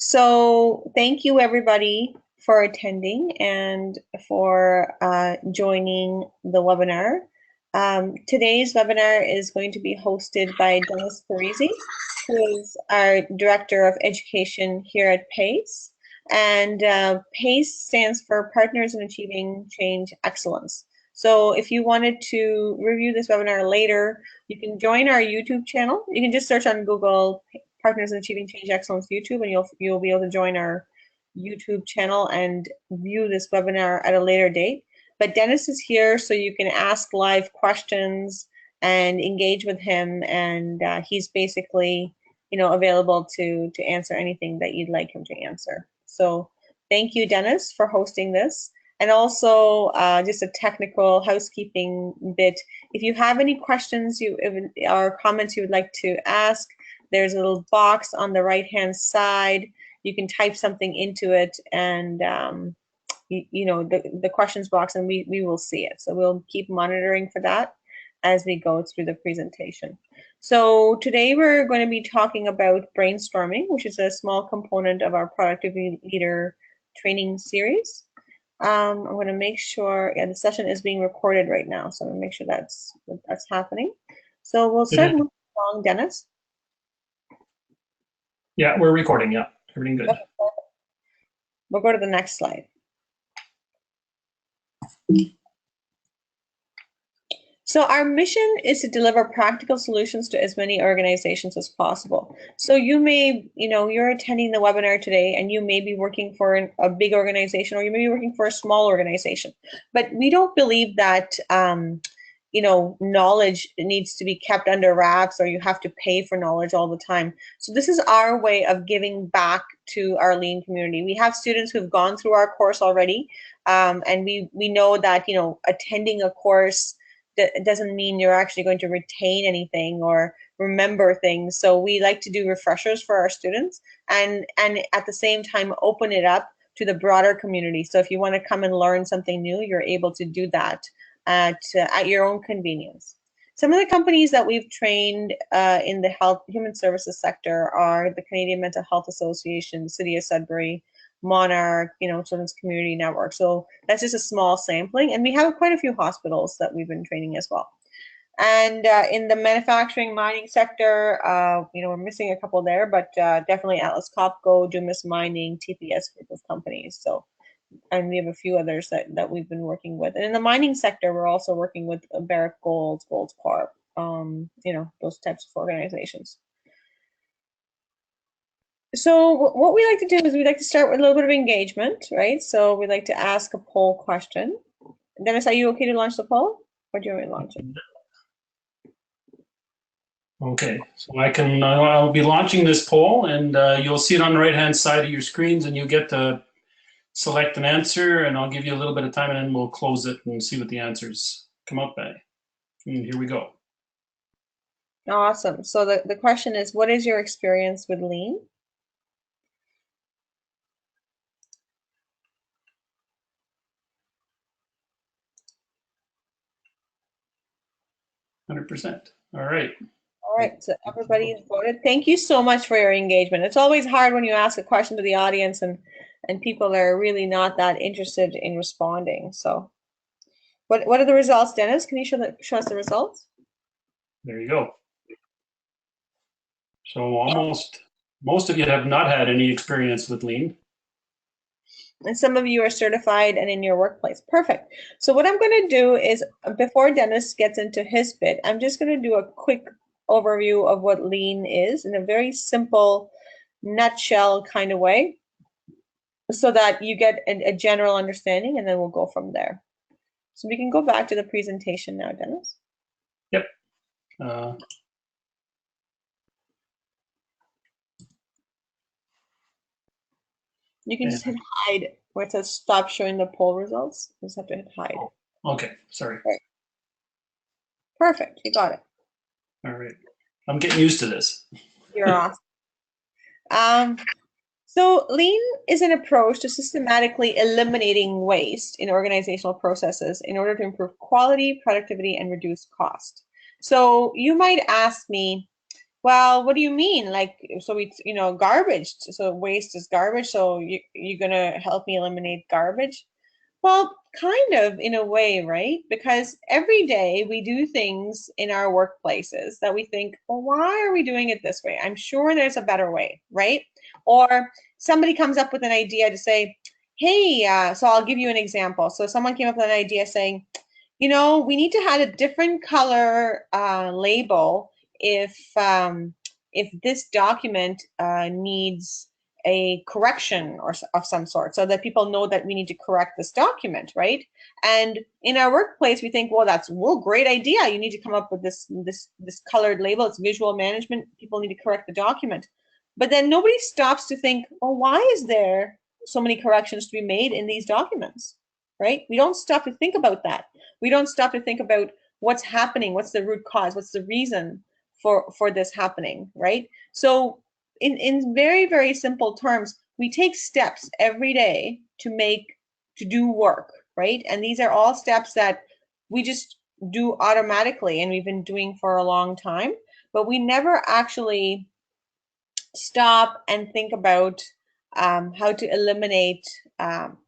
So thank you everybody for attending and for joining the webinar. Today's webinar is going to be hosted by Dennis Forizzi, who is our Director of Education here at PACE. And PACE stands for Partners in Achieving Change Excellence. So if you wanted to review this webinar later, you can join our YouTube channel. You can just search on Google Partners in Achieving Change Excellence YouTube, and you'll be able to join our YouTube channel and view this webinar at a later date. But Dennis is here, so you can ask live questions and engage with him, and he's basically, available to answer anything that you'd like him to answer. So thank you, Dennis, for hosting this. And also, just a technical housekeeping bit. If you have any questions or comments you would like to ask, there's a little box on the right-hand side. You can type something into it, and the questions box, and we will see it. So we'll keep monitoring for that as we go through the presentation. So today we're going to be talking about brainstorming, which is a small component of our Productivity Leader training series. I'm going to make sure, the session is being recorded right now, so I'm going to make sure that's happening. So we'll start moving along, Dennis. Yeah, we're recording. Yeah, everything good. Okay. We'll go to the next slide. So our mission is to deliver practical solutions to as many organizations as possible. So you may, you're attending the webinar today and you may be working for a big organization, or you may be working for a small organization. But we don't believe that, knowledge needs to be kept under wraps, or you have to pay for knowledge all the time. So this is our way of giving back to our Lean community. We have students who've gone through our course already, and we know that, attending a course doesn't mean you're actually going to retain anything or remember things. So we like to do refreshers for our students, and at the same time open it up to the broader community. So if you want to come and learn something new, you're able to do that at your own convenience. Some of the companies that we've trained in the human services sector are the Canadian Mental Health Association, the City of Sudbury, Monarch, Children's Community Network. So that's just a small sampling, and we have quite a few hospitals that we've been training as well. And in the manufacturing mining sector, we're missing a couple there, but definitely Atlas Copco, Dumas Mining, TPS group of companies. So, and we have a few others that we've been working with. And in the mining sector, we're also working with Barrick Gold, Goldcorp, those types of organizations. So what we like to do is we like to start with a little bit of engagement, right? So we like to ask a poll question. Dennis, are you okay to launch the poll, or do you want me to launch it? Okay, so I'll be launching this poll, and you'll see it on the right-hand side of your screens, and you get to select an answer, and I'll give you a little bit of time, and then we'll close it and see what the answers come up by. And here we go. Awesome. So the question is, what is your experience with Lean? %. All right. All right, so everybody has voted. Thank you so much for your engagement. It's always hard when you ask a question to the audience and people are really not that interested in responding. So what are the results, Dennis? Can you show us the results? There you go. So most of you have not had any experience with Lean. And some of you are certified and in your workplace. Perfect. So what I'm going to do is, before Dennis gets into his bit, I'm just going to do a quick overview of what Lean is in a very simple nutshell kind of way, so that you get a general understanding, and then we'll go from there. So we can go back to the presentation now, Dennis. Yep. You can just hit hide where it says stop showing the poll results. You just have to hit hide. Okay, sorry. Right. Perfect, you got it. All right. I'm getting used to this. You're awesome. So Lean is an approach to systematically eliminating waste in organizational processes in order to improve quality, productivity, and reduce cost. So you might ask me, Well, what do you mean? Like, so it's, garbage. So waste is garbage. So you're gonna help me eliminate garbage? Well, kind of in a way, right? Because every day we do things in our workplaces that we think, well, why are we doing it this way? I'm sure there's a better way, right? Or somebody comes up with an idea to say, hey, so I'll give you an example. So someone came up with an idea saying, we need to have a different color label if this document needs a correction or of some sort, so that people know that we need to correct this document, right? And in our workplace, we think, well, great idea. You need to come up with this colored label. It's visual management. People need to correct the document, but then nobody stops to think, well, why is there so many corrections to be made in these documents, right? We don't stop to think about that. We don't stop to think about what's happening, what's the root cause, what's the reason for this happening, right? So in very, very simple terms, we take steps every day to do work, right? And these are all steps that we just do automatically and we've been doing for a long time, but we never actually stop and think about how to eliminate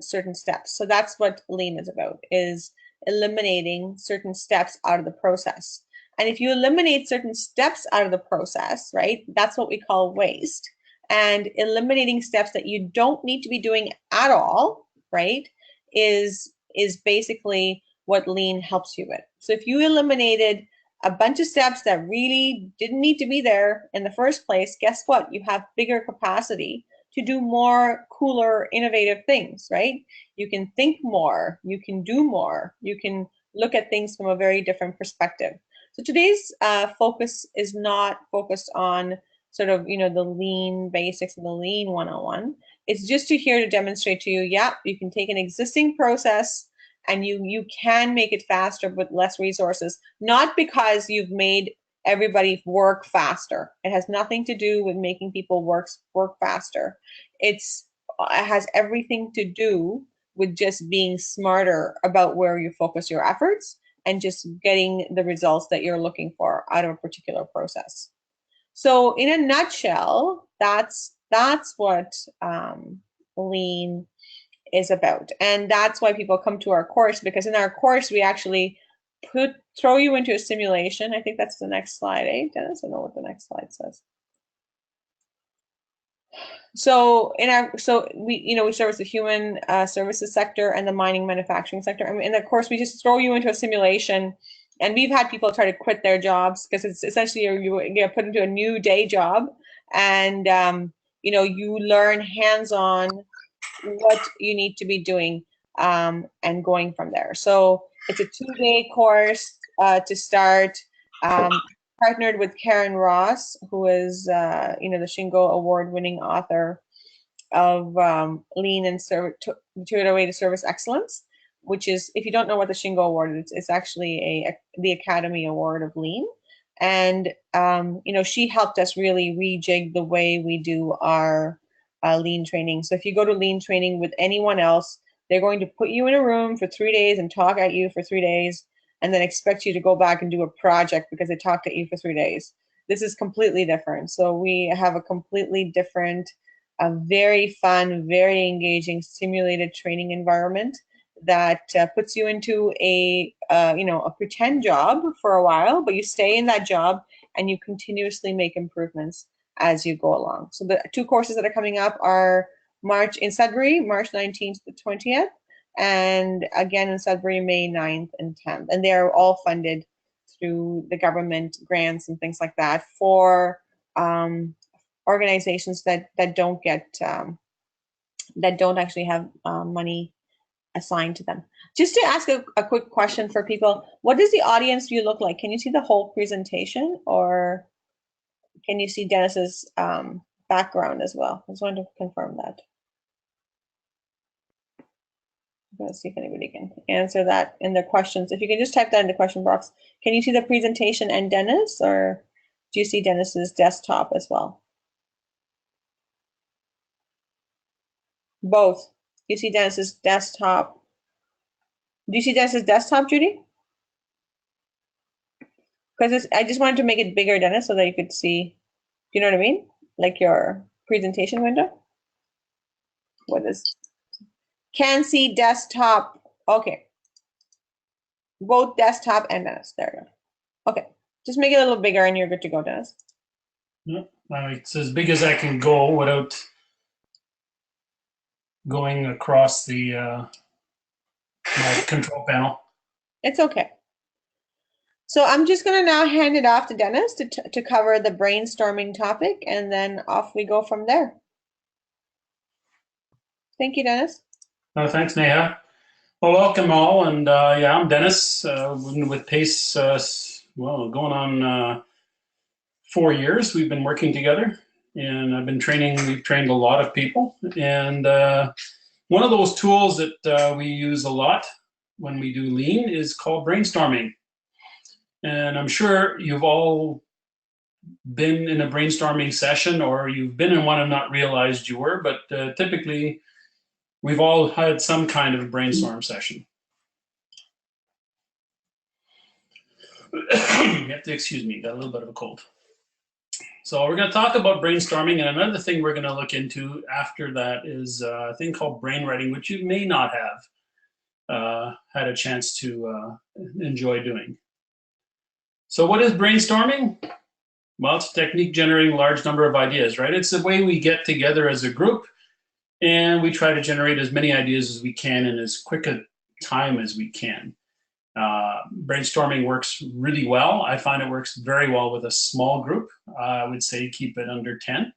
certain steps. So that's what lean is about, is eliminating certain steps out of the process. And if you eliminate certain steps out of the process, right, that's what we call waste. And eliminating steps that you don't need to be doing at all, right, is basically what lean helps you with. So if you eliminated a bunch of steps that really didn't need to be there in the first place, guess what? You have bigger capacity to do more cooler, innovative things, right? You can think more, you can do more, you can look at things from a very different perspective. So today's focus is not focused on sort of, the lean basics and the lean 101. It's just here to demonstrate to you, yeah, you can take an existing process and you can make it faster with less resources, not because you've made everybody work faster. It has nothing to do with making people work faster. It has everything to do with just being smarter about where you focus your efforts and just getting the results that you're looking for out of a particular process. So in a nutshell, that's what lean is about. And that's why people come to our course, because in our course, we actually throw you into a simulation. I think that's the next slide, eh, Dennis? I don't know what the next slide says. So we service the human services sector and the mining manufacturing sector. And in the course, we just throw you into a simulation. And we've had people try to quit their jobs because it's essentially you get put into a new day job, and you learn hands-on what you need to be doing and going from there. So it's a 2-day course to start. Partnered with Karen Ross, who is the Shingo award-winning author of Lean and Material Way to Service Excellence, which is, if you don't know what the Shingo Award is, it's actually the Academy Award of Lean. And she helped us really rejig the way we do our lean training. So if you go to lean training with anyone else, they're going to put you in a room for 3 days and talk at you for 3 days, and then expect you to go back and do a project because they talked at you for 3 days. This is completely different. So we have a completely different, very fun, very engaging, simulated training environment that puts you into a pretend job for a while, but you stay in that job and you continuously make improvements as you go along. So the 2 courses that are coming up are in Sudbury, March 19th to the 20th, and again in Sudbury, May 9th and 10th. And they're all funded through the government grants and things like that for organizations that don't actually have money assigned to them. Just to ask a quick question for people, what does the audience view look like? Can you see the whole presentation, or can you see Dennis's background as well? I just wanted to confirm that. I'm going to see if anybody can answer that in the questions. If you can just type that in the question box. Can you see the presentation and Dennis, or do you see Dennis's desktop as well? Both. You see Dennis's desktop. Do you see Dennis's desktop, Judy? Because I just wanted to make it bigger, Dennis, so that you could see. you know what I mean? Like your presentation window. What is, can see desktop. Okay. Both desktop and Dennis. There you go. Okay. Just make it a little bigger and you're good to go, Dennis. Yep. It's as big as I can go without going across the my control panel. It's okay. So I'm just going to now hand it off to Dennis to cover the brainstorming topic, and then off we go from there. Thank you, Dennis. Thanks, Neha. Well, welcome all, and yeah, I'm Dennis with Pace. Well, going on 4 years. We've been working together, and I've been training. We've trained a lot of people, and one of those tools that we use a lot when we do lean is called brainstorming. And I'm sure you've all been in a brainstorming session, or you've been in one and not realized you were, but typically we've all had some kind of brainstorm session. You have to excuse me, got a little bit of a cold. So we're going to talk about brainstorming, and another thing we're going to look into after that is a thing called brainwriting, which you may not have had a chance to enjoy doing. So what is brainstorming? Well, it's a technique generating a large number of ideas, right? It's the way we get together as a group and we try to generate as many ideas as we can in as quick a time as we can. Brainstorming works really well. I find it works very well with a small group. I would say keep it under 10.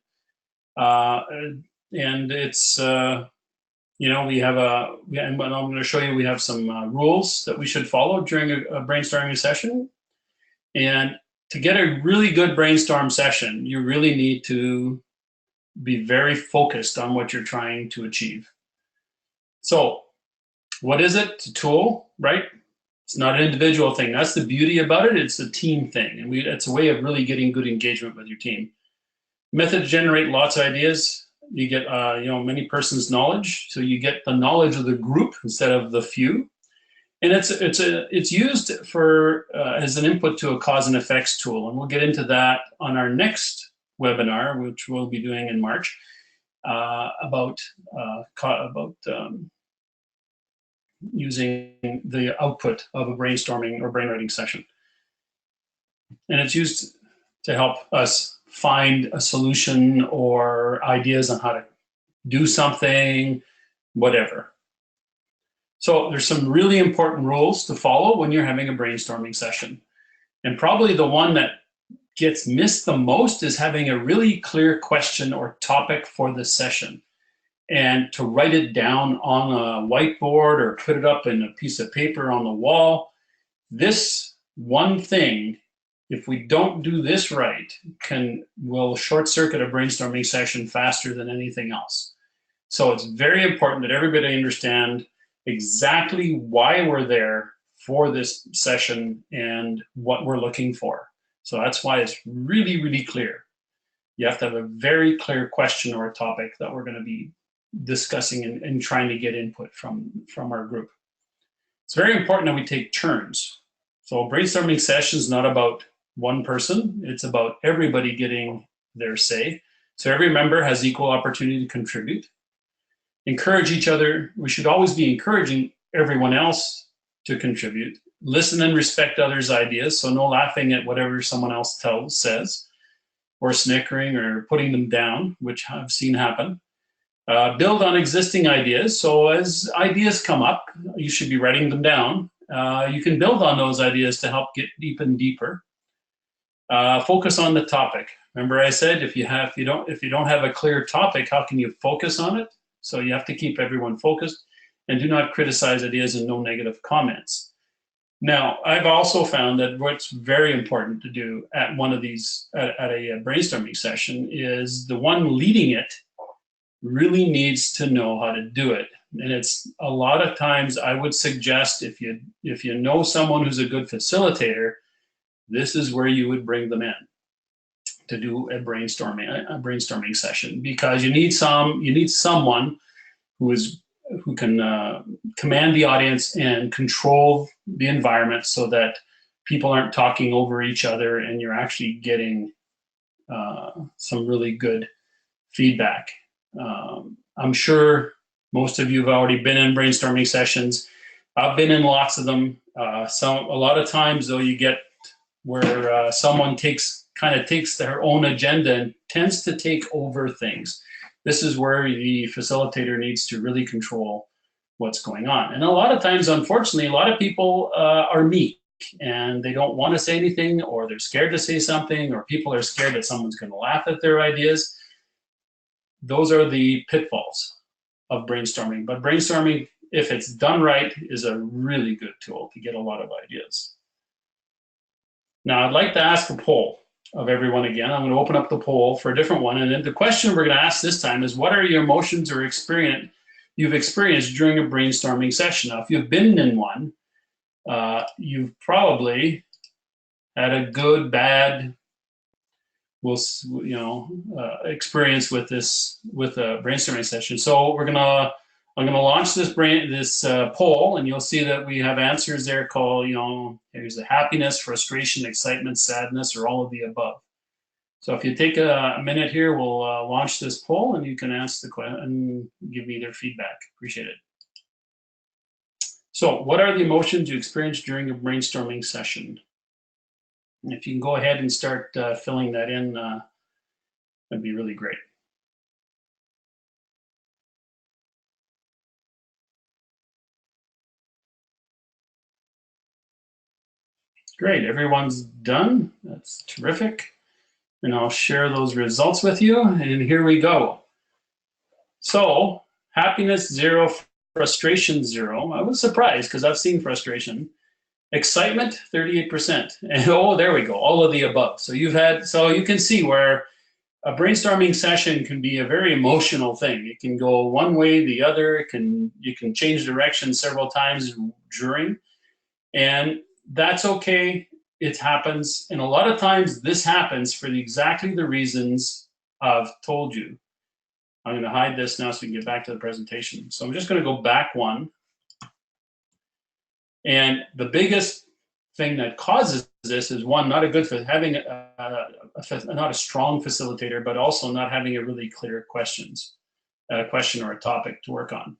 And it's, you know, we have and I'm going to show you, we have some rules that we should follow during a brainstorming session. And to get a really good brainstorm session, you really need to be very focused on what you're trying to achieve. So what is it? It's a tool, right? It's not an individual thing. That's the beauty about it. It's a team thing. And it's a way of really getting good engagement with your team. Method to generate lots of ideas. You get, you know, many persons' knowledge. So you get the knowledge of the group instead of the few. And it's used for as an input to a cause and effects tool, and we'll get into that on our next webinar, which we'll be doing in March, about using the output of a brainstorming or brainwriting session. And it's used to help us find a solution or ideas on how to do something, whatever. So there's some really important rules to follow when you're having a brainstorming session. And probably the one that gets missed the most is having a really clear question or topic for the session. And to write it down on a whiteboard or put it up in a piece of paper on the wall. This one thing, if we don't do this right, will short circuit a brainstorming session faster than anything else. So it's very important that everybody understand exactly why we're there for this session and what we're looking for. So that's why it's really, really clear. You have to have a very clear question or a topic that we're going to be discussing and trying to get input from our group. It's very important that we take turns. So a brainstorming session is not about one person. It's about everybody getting their say. So every member has equal opportunity to contribute. Encourage each other. We should always be encouraging everyone else to contribute. Listen and respect others' ideas. So no laughing at whatever someone else says, or snickering or putting them down, which I've seen happen. Build on existing ideas. So as ideas come up, you should be writing them down. You can build on those ideas to help get deeper. Focus on the topic. Remember I said if you don't have a clear topic, how can you focus on it? So you have to keep everyone focused and do not criticize ideas and no negative comments. Now, I've also found that what's very important to do at one of these, at a brainstorming session, is the one leading it really needs to know how to do it. And it's a lot of times I would suggest if you know someone who's a good facilitator, this is where you would bring them in to do a brainstorming session, because you need someone who can command the audience and control the environment so that people aren't talking over each other and you're actually getting some really good feedback. I'm sure most of you have already been in brainstorming sessions. I've been in lots of them. A lot of times, though, you get where someone kind of takes their own agenda and tends to take over things. This is where the facilitator needs to really control what's going on. And a lot of times, unfortunately, a lot of people are meek and they don't want to say anything, or they're scared to say something, or people are scared that someone's going to laugh at their ideas. Those are the pitfalls of brainstorming. But brainstorming, if it's done right, is a really good tool to get a lot of ideas. Now, I'd like to ask a poll of everyone again. I'm going to open up the poll for a different one. And then the question we're going to ask this time is, what are your emotions or experience you've experienced during a brainstorming session? Now, if you've been in one, you've probably had a good, bad, experience with a brainstorming session. So I'm gonna launch this poll, and you'll see that we have answers there called, here's the happiness, frustration, excitement, sadness, or all of the above. So if you take a minute here, we'll launch this poll, and you can ask the question and give me their feedback. Appreciate it. So what are the emotions you experienced during a brainstorming session? And if you can go ahead and start filling that in, that'd be really great. Great, everyone's done. That's terrific. And I'll share those results with you. And here we go. So happiness 0, frustration 0. I was surprised because I've seen frustration. Excitement 38%. And oh, there we go. All of the above. So you can see where a brainstorming session can be a very emotional thing. It can go one way, the other. You can change direction several times during. And that's okay. It happens. And a lot of times this happens for exactly the reasons I've told you. I'm going to hide this now so we can get back to the presentation. So I'm just going to go back one. And the biggest thing that causes this is, one, not a strong facilitator, but also not having a really clear question or a topic to work on.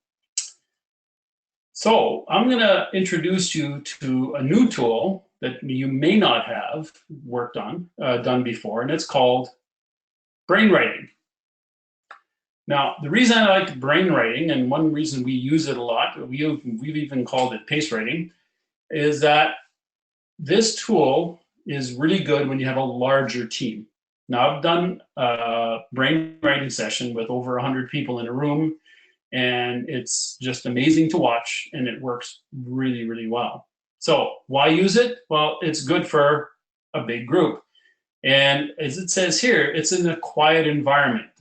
So I'm going to introduce you to a new tool that you may not have worked on, done before, and it's called Brainwriting. Now, the reason I like Brainwriting, and one reason we use it a lot, we've even called it pace writing, is that this tool is really good when you have a larger team. Now, I've done a brainwriting session with over 100 people in a room, and it's just amazing to watch, and it works really, really well. So why use it? Well, it's good for a big group. And as it says here, it's in a quiet environment,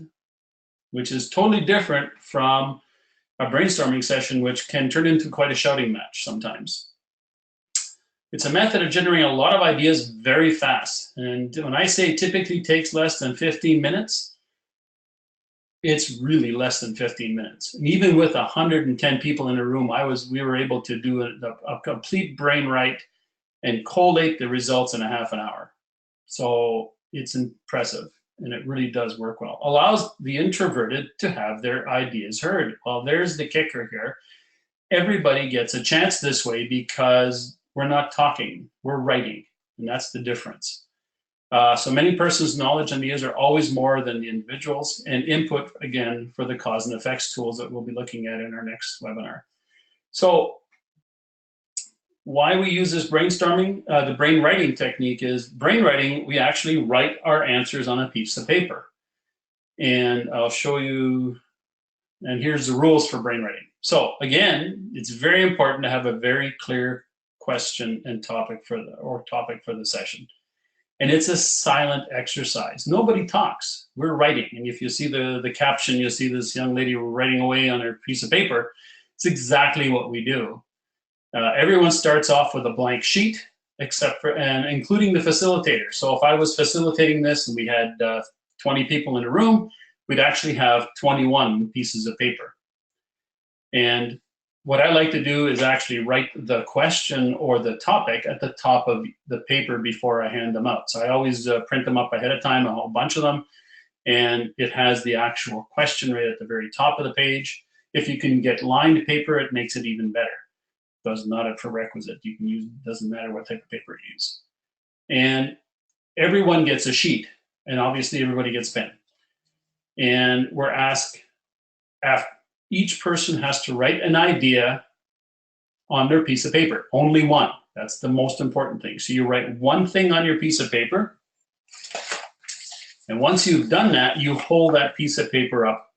which is totally different from a brainstorming session, which can turn into quite a shouting match sometimes. It's a method of generating a lot of ideas very fast. And when I say typically takes less than 15 minutes, it's really less than 15 minutes. And even with 110 people in a room, we were able to do a complete brainwrite and collate the results in a half an hour. So it's impressive, and it really does work well. Allows the introverted to have their ideas heard. Well, there's the kicker here. Everybody gets a chance this way because we're not talking, we're writing, and that's the difference. So many persons' knowledge and ideas are always more than the individuals, and input, again, for the cause and effects tools that we'll be looking at in our next webinar. So why we use this brainstorming, the brainwriting technique is, brainwriting, we actually write our answers on a piece of paper. And I'll show you, and here's the rules for brainwriting. So again, it's very important to have a very clear question and topic for the session. And it's a silent exercise. Nobody talks. We're writing. And if you see the caption, you'll see this young lady writing away on her piece of paper. It's exactly what we do. Everyone starts off with a blank sheet, and including the facilitator. So if I was facilitating this and we had 20 people in a room, we'd actually have 21 pieces of paper. And what I like to do is actually write the question or the topic at the top of the paper before I hand them out. So I always print them up ahead of time, a whole bunch of them, and it has the actual question right at the very top of the page. If you can get lined paper, it makes it even better. That's not a prerequisite. You can use, doesn't matter what type of paper you use. And everyone gets a sheet, and obviously everybody gets pen. And we're asked, each person has to write an idea on their piece of paper, only one. That's the most important thing. So you write one thing on your piece of paper, and once you've done that, you hold that piece of paper up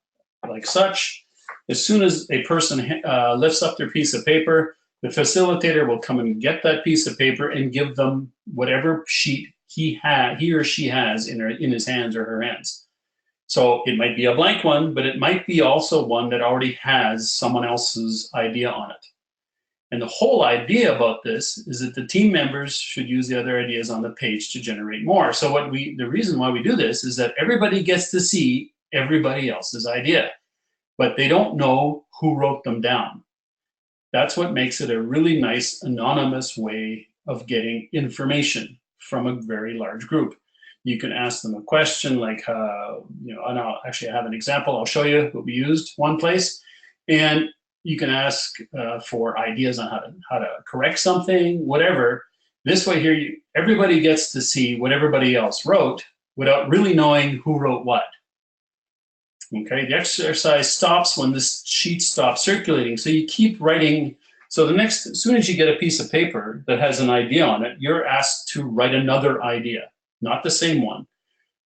like such. As soon as a person lifts up their piece of paper, the facilitator will come and get that piece of paper and give them whatever sheet he or she has in his hands or her hands. So it might be a blank one, but it might be also one that already has someone else's idea on it. And the whole idea about this is that the team members should use the other ideas on the page to generate more. So the reason why we do this is that everybody gets to see everybody else's idea, but they don't know who wrote them down. That's what makes it a really nice anonymous way of getting information from a very large group. You can ask them a question like, and I'll actually have an example. I'll show you what we used one place. And you can ask for ideas on how to correct something, whatever. This way here, everybody gets to see what everybody else wrote without really knowing who wrote what. Okay, the exercise stops when this sheet stops circulating. So you keep writing. So as soon as you get a piece of paper that has an idea on it, you're asked to write another idea, not the same one,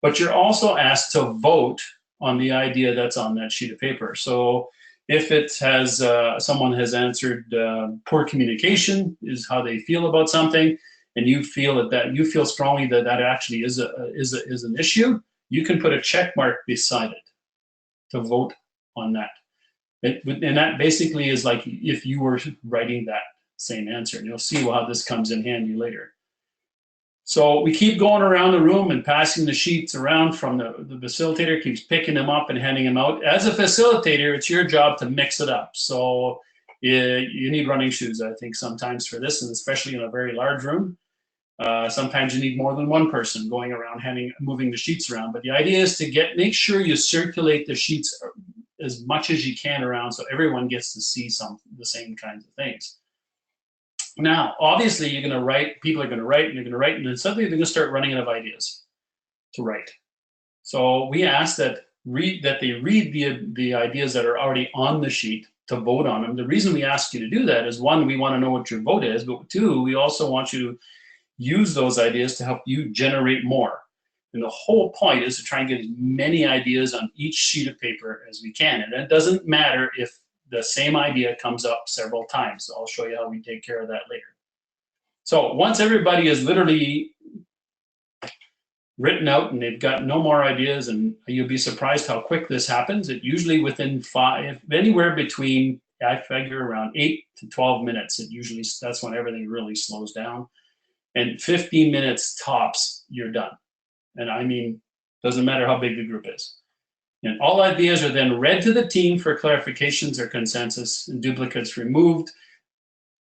but you're also asked to vote on the idea that's on that sheet of paper. So if it has, someone has answered poor communication is how they feel about something, and you feel that you feel strongly that actually is an issue, you can put a check mark beside it to vote on that. And that basically is like if you were writing that same answer, and you'll see how this comes in handy later. So we keep going around the room and passing the sheets around from the facilitator keeps picking them up and handing them out. As a facilitator, it's your job to mix it up. So you need running shoes, I think, sometimes for this, and especially in a very large room. Sometimes you need more than one person going around moving the sheets around. But the idea is to make sure you circulate the sheets as much as you can around so everyone gets to see the same kinds of things. Now, obviously, you're going to write, people are going to write, and you're going to write, and then suddenly they're going to start running out of ideas to write. So we ask that they read the ideas that are already on the sheet to vote on them. The reason we ask you to do that is, one, we want to know what your vote is, but two, we also want you to use those ideas to help you generate more. And the whole point is to try and get as many ideas on each sheet of paper as we can. And it doesn't matter if the same idea comes up several times. So I'll show you how we take care of that later. So once everybody is literally written out and they've got no more ideas, and you'll be surprised how quick this happens. It usually within anywhere between, I figure around 8 to 12 minutes, that's when everything really slows down. And 15 minutes tops, you're done. And I mean, doesn't matter how big the group is. And all ideas are then read to the team for clarifications or consensus, and duplicates removed.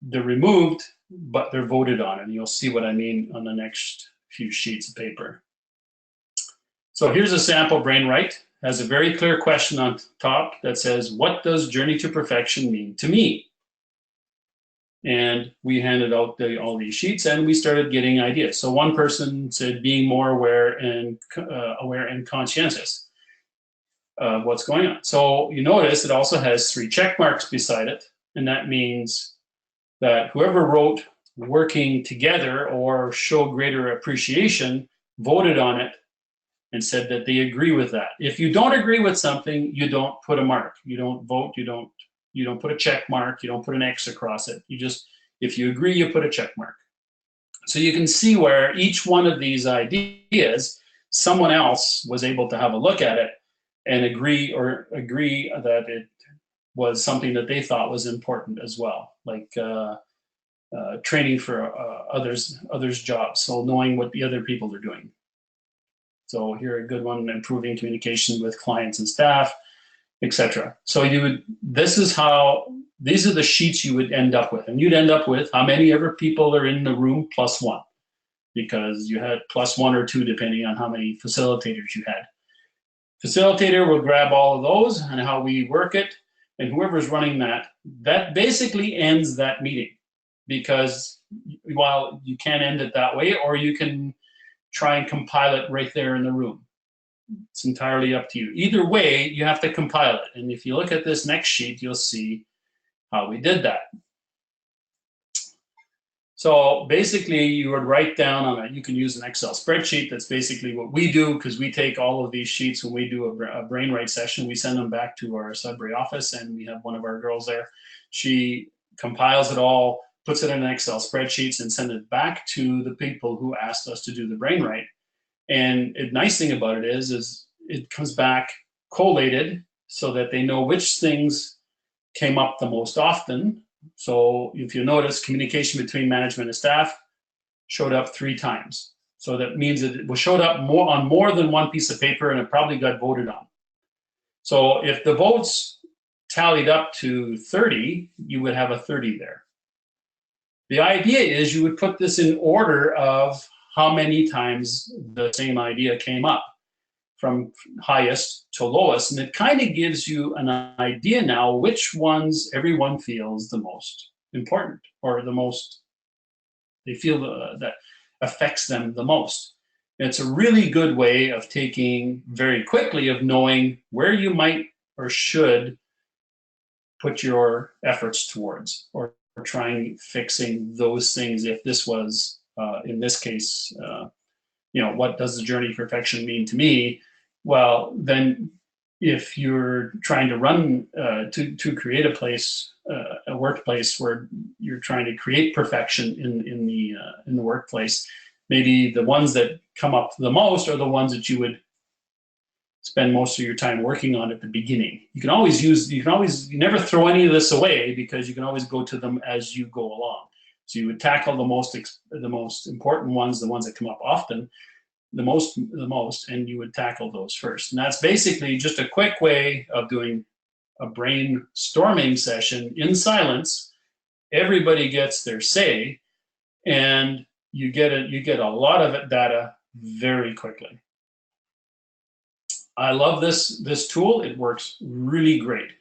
They're removed, but they're voted on, and you'll see what I mean on the next few sheets of paper. So here's a sample Brainwrite. Has a very clear question on top that says, what does journey to perfection mean to me? And we handed out all these sheets, and we started getting ideas. So one person said being more aware and conscientious of what's going on. So you notice it also has 3 check marks beside it, and that means that whoever wrote working together or show greater appreciation voted on it and said that they agree with that. If you don't agree with something, you don't put a mark. You don't vote. You don't put a check mark. You don't put an X across it. If you agree, you put a check mark. So you can see where each one of these ideas, someone else was able to have a look at it and agree that it was something that they thought was important as well, like training for others' jobs. So knowing what the other people are doing. So here a good one, improving communication with clients and staff, etc. So this is how these are the sheets you would end up with. And you'd end up with how many ever people are in the room plus one, because you had plus one or two depending on how many facilitators you had. Facilitator will grab all of those and how we work it, and whoever's running that basically ends that meeting, because while you can end it that way, or you can try and compile it right there in the room. It's entirely up to you. Either way, you have to compile it. And if you look at this next sheet, you'll see how we did that. So basically, you would write down on it. You can use an Excel spreadsheet. That's basically what we do, because we take all of these sheets when we do a Brainwrite session. We send them back to our Sudbury office, and we have one of our girls there. She compiles it all, puts it in an Excel spreadsheet, and sends it back to the people who asked us to do the Brainwrite. And the nice thing about it is it comes back collated so that they know which things came up the most often. So if you notice, communication between management and staff showed up 3 times. So that means that it showed up on more than one piece of paper, and it probably got voted on. So if the votes tallied up to 30, you would have a 30 there. The idea is you would put this in order of how many times the same idea came up, from highest to lowest. And it kind of gives you an idea now which ones everyone feels the most important, or the most, they feel that affects them the most. And it's a really good way of taking very quickly of knowing where you might or should put your efforts towards, or trying fixing those things. If this was, in this case, what does the journey to perfection mean to me? Well, then if you're trying to run, to create a place, a workplace where you're trying to create perfection in the workplace, maybe the ones that come up the most are the ones that you would spend most of your time working on at the beginning. You never throw any of this away, because you can always go to them as you go along. So you would tackle the most important ones, the ones that come up often, the most, and you would tackle those first. And that's basically just a quick way of doing a brainstorming session in silence. Everybody gets their say, and you get a lot of data very quickly. I love this tool. It works really great,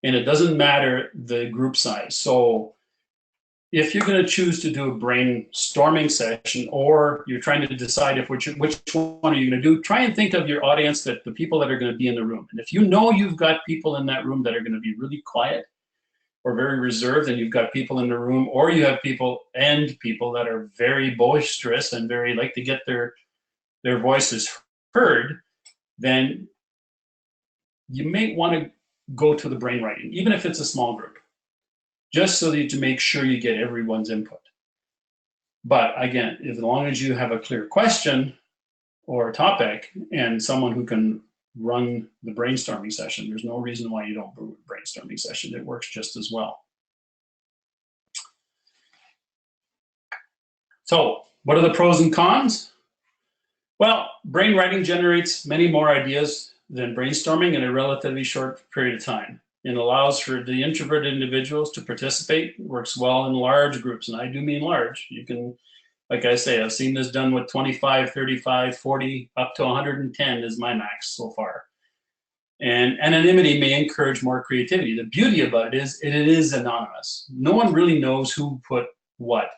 and it doesn't matter the group size. So if you're going to choose to do a brainstorming session, or you're trying to decide which one are you going to do, try and think of your audience, that the people that are going to be in the room. And if you know you've got people in that room that are going to be really quiet or very reserved, and you've got people in the room, or you have people that are very boisterous and very like to get their voices heard, then you may want to go to the brainwriting, even if it's a small group, just so that you make sure you get everyone's input. But again, as long as you have a clear question or a topic and someone who can run the brainstorming session, there's no reason why you don't do a brainstorming session. It works just as well. So what are the pros and cons? Well, brainwriting generates many more ideas than brainstorming in a relatively short period of time. It allows for the introverted individuals to participate, works well in large groups, and I do mean large. You can, like I say, I've seen this done with 25, 35, 40, up to 110 is my max so far. And anonymity may encourage more creativity. The beauty about it is anonymous. No one really knows who put what,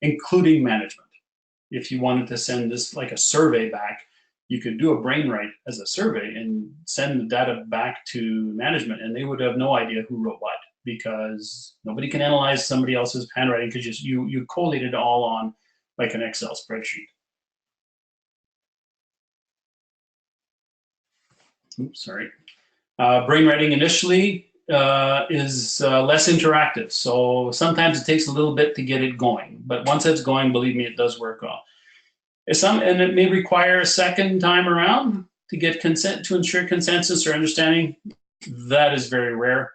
including management. If you wanted to send this like a survey back, you could do a brainwrite as a survey and send the data back to management, and they would have no idea who wrote what, because nobody can analyze somebody else's handwriting, because you collated it all on like an Excel spreadsheet. Oops, sorry. Brainwriting initially is less interactive, so sometimes it takes a little bit to get it going, but once it's going, believe me, it does work well. And it may require a second time around to get consent, to ensure consensus or understanding. That is very rare.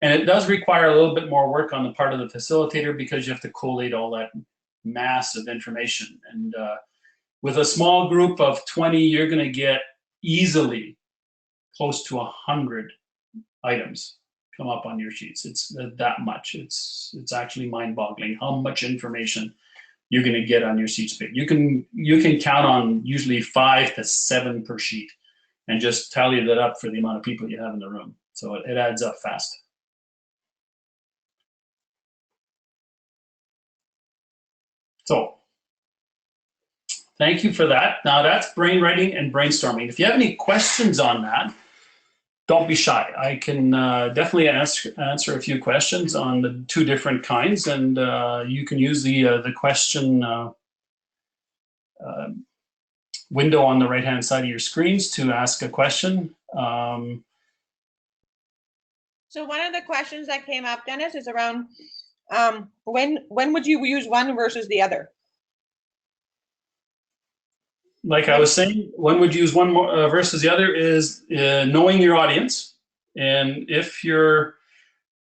And it does require a little bit more work on the part of the facilitator, because you have to collate all that mass of information. And with a small group of 20, you're going to get easily close to 100 items come up on your sheets. It's that much. It's actually mind-boggling how much information you're going to get on your sheets. You can count on usually 5 to 7 per sheet, and just tally that up for the amount of people you have in the room. So it adds up fast. So thank you for that. Now that's brainwriting and brainstorming. If you have any questions on that, don't be shy. I can definitely answer a few questions on the 2 different kinds, and you can use the question window on the right-hand side of your screens to ask a question. So one of the questions that came up, Dennis, is around when would you use one versus the other? Like I was saying, when would you use one more versus the other is knowing your audience. And if you're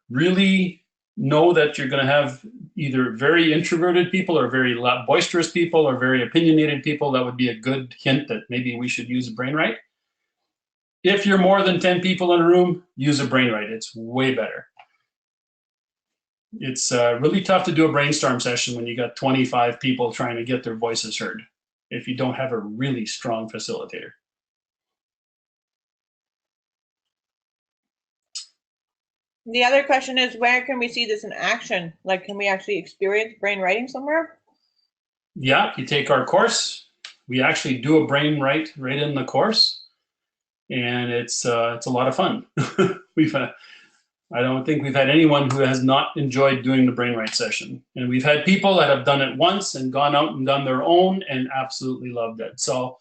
really know that you're going to have either very introverted people or very boisterous people or very opinionated people, that would be a good hint that maybe we should use a Brainwrite. If you're more than 10 people in a room, use a Brainwrite. It's way better. It's really tough to do a brainstorm session when you got 25 people trying to get their voices heard if you don't have a really strong facilitator. The other question is, where can we see this in action? Like, can we actually experience brainwriting somewhere? Yeah, you take our course. We actually do a Brainwrite right in the course, and it's a lot of fun. I don't think we've had anyone who has not enjoyed doing the Brainwrite session. And we've had people that have done it once and gone out and done their own and absolutely loved it. So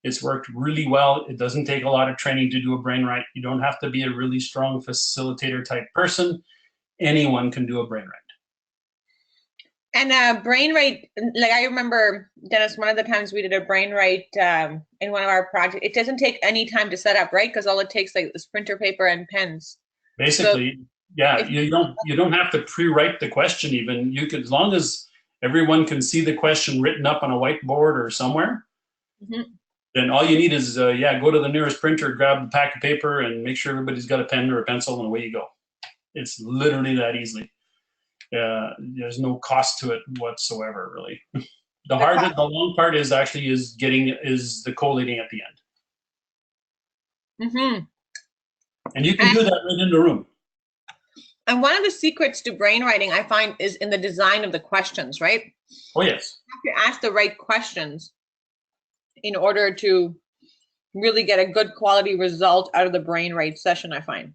it's worked really well. It doesn't take a lot of training to do a Brainwrite. You don't have to be a really strong facilitator type person. Anyone can do a Brainwrite. And Brainwrite, like I remember, Dennis, one of the times we did a Brainwrite in one of our projects, it doesn't take any time to set up, right? Because all it takes like is printer paper and pens. Basically, so, yeah, you don't have to pre-write the question even. You could, as long as everyone can see the question written up on a whiteboard or somewhere, then all you need is, go to the nearest printer, grab a pack of paper, and make sure everybody's got a pen or a pencil, and away you go. It's literally that easy. There's no cost to it whatsoever, really. The long part is actually the collating at the end. And you can do that right in the room. And one of the secrets to brainwriting, I find, is in the design of the questions, right? Oh, yes. You have to ask the right questions in order to really get a good quality result out of the Brainwrite session, I find.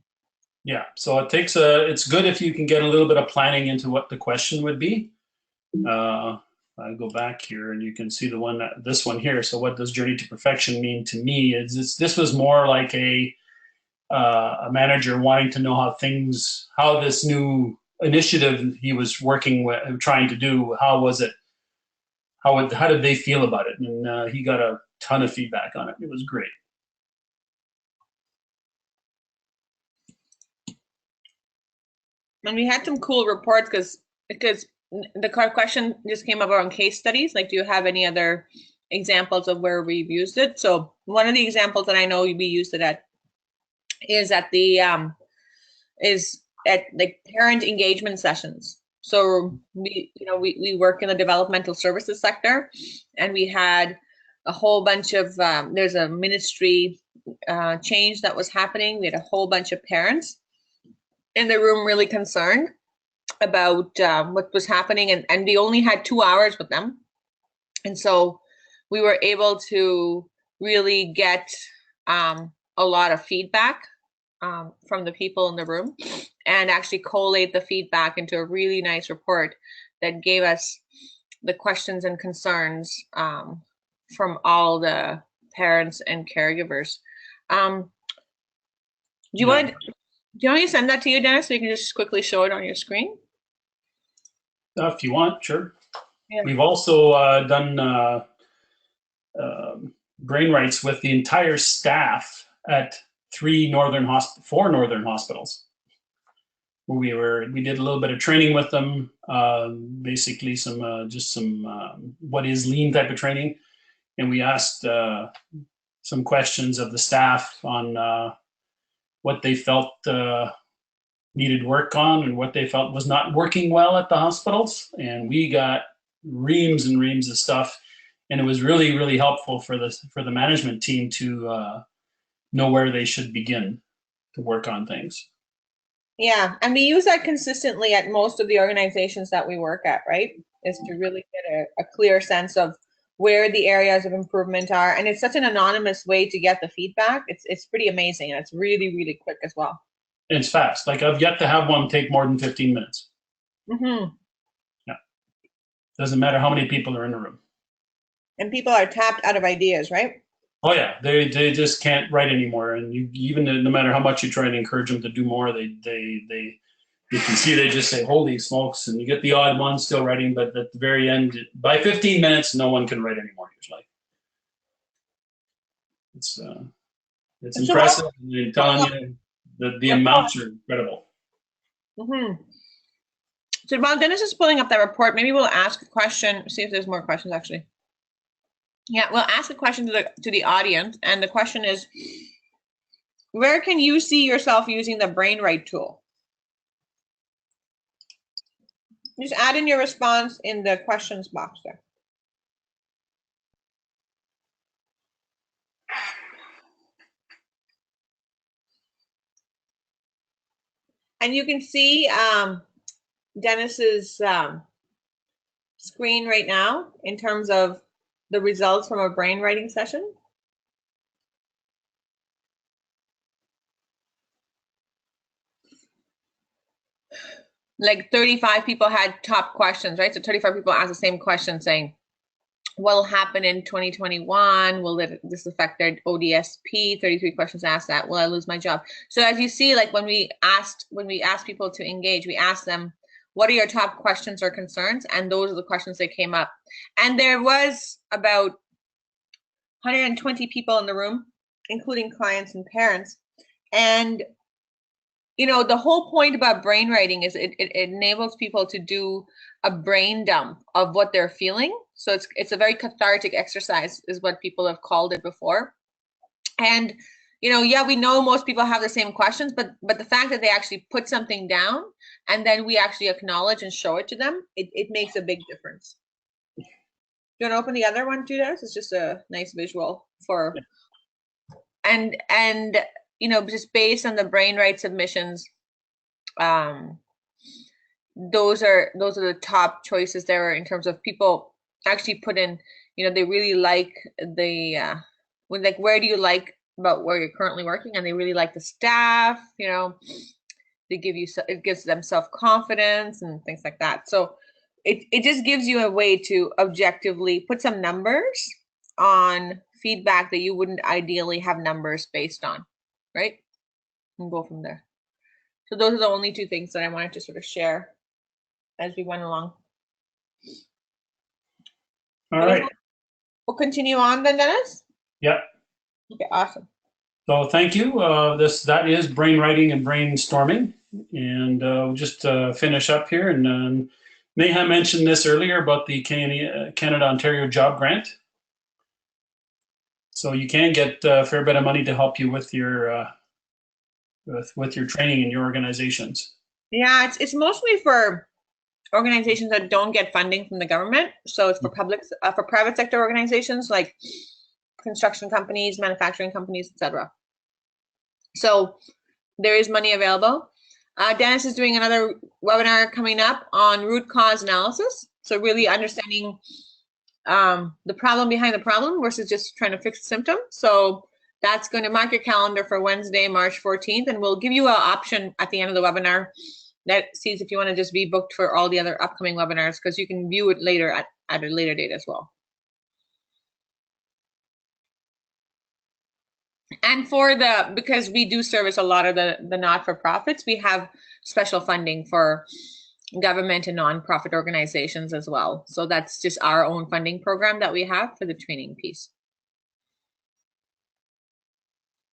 Yeah, so it's good if you can get a little bit of planning into what the question would be. I go back here and you can see this one here. So what does Journey to Perfection mean to me? This was more like a manager wanting to know how this new initiative he was working with, trying to do, how was it? How did they feel about it? And he got a ton of feedback on it. It was great. And we had some cool reports because the question just came up around case studies. Like, do you have any other examples of where we've used it? So one of the examples that I know we used it at is at the parent engagement sessions. So we work in the developmental services sector, and we had a whole bunch of there's a ministry change that was happening. We had a whole bunch of parents in the room really concerned about what was happening, and we only had 2 hours with them, and so we were able to really get a lot of feedback from the people in the room, and actually collate the feedback into a really nice report that gave us the questions and concerns from all the parents and caregivers. Do you want me to send that to you, Dennis, so you can just quickly show it on your screen? If you want, sure. Yeah. We've also done Brainwrites with the entire staff at 4 northern hospitals. We did a little bit of training with them, basically some what is lean type of training, and we asked some questions of the staff on what they felt needed work on and what they felt was not working well at the hospitals. And we got reams and reams of stuff. And it was really, really helpful for the management team to know where they should begin to work on things. Yeah, and we use that consistently at most of the organizations that we work at, right? Is to really get a clear sense of where the areas of improvement are. And it's such an anonymous way to get the feedback. It's pretty amazing. And it's really, really quick as well. And it's fast. Like I've yet to have one take more than 15 minutes. Mm-hmm. Yeah. Doesn't matter how many people are in the room. And people are tapped out of ideas, right? Oh yeah, they just can't write anymore. And you, even no matter how much you try to encourage them to do more, they you can see they just say, holy smokes, and you get the odd one still writing, but at the very end, by 15 minutes, no one can write anymore usually. It's impressive. I'm telling you, the amounts are incredible. Mm-hmm. So while Dennis is pulling up that report, maybe we'll ask a question, see if there's more questions actually. Yeah, we'll ask a question to the audience, and the question is, where can you see yourself using the Brainwrite tool? Just add in your response in the questions box there. And you can see Dennis's screen right now in terms of the results from a brainwriting session. Like 35 people had top questions, right? So 35 people asked the same question saying, what will happen in 2021? Will this affect their ODSP? 33 questions asked that. Will I lose my job? So as you see, like when we asked people to engage, we asked them, what are your top questions or concerns? And those are the questions that came up. And there was about 120 people in the room, including clients and parents. And you know, the whole point about brainwriting is it enables people to do a brain dump of what they're feeling. So it's a very cathartic exercise, is what people have called it before. And you know, yeah, we know most people have the same questions, but the fact that they actually put something down and then we actually acknowledge and show it to them, it makes a big difference. Do you want to open the other one too, Dennis? It's just a nice visual for, and you know, just based on the Brainwrite submissions, those are the top choices there in terms of people actually put in, you know, they really like the like, where do you like about where you're currently working, and they really like the staff, you know, they give you, it gives them self-confidence and things like that. So it just gives you a way to objectively put some numbers on feedback that you wouldn't ideally have numbers based on, right? And go from there. So those are the only two things that I wanted to sort of share as we went along. All right. We'll continue on then, Dennis? Yep. Okay, awesome. So thank you. That is brainwriting and brainstorming. And we'll just finish up here. And Neha mentioned this earlier about the Canada-Ontario Job Grant. So you can get a fair bit of money to help you with your training in your organizations. Yeah, it's mostly for organizations that don't get funding from the government. So it's for for private sector organizations like construction companies, manufacturing companies, etc. So there is money available. Dennis is doing another webinar coming up on root cause analysis. So really understanding the problem behind the problem versus just trying to fix the symptom. So that's going to mark your calendar for Wednesday, March 14th, and we'll give you an option at the end of the webinar that sees if you want to just be booked for all the other upcoming webinars, because you can view it later at a later date as well. And because we do service a lot of the not-for-profits, we have special funding for government and nonprofit organizations as well. So that's just our own funding program that we have for the training piece.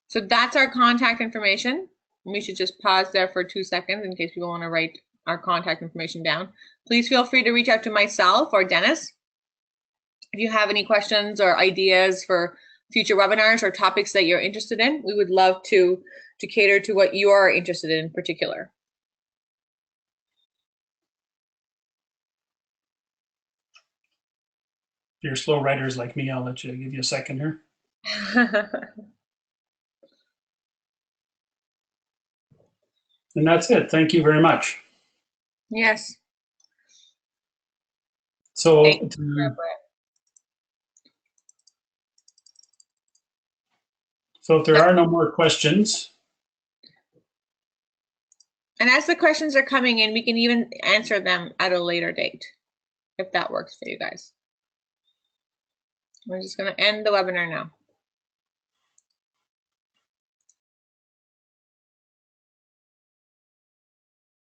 So that's our contact information. We should just pause there for 2 seconds in case people want to write our contact information down. Please feel free to reach out to myself or Dennis if you have any questions or ideas for future webinars or topics that you're interested in. We would love to cater to what you are interested in particular. you're slow writers like me, I'll let you give you a second here. And that's it. Thank you very much. Yes. So Thank if there are no more questions. And as the questions are coming in, we can even answer them at a later date, if that works for you guys. We're just going to end the webinar now.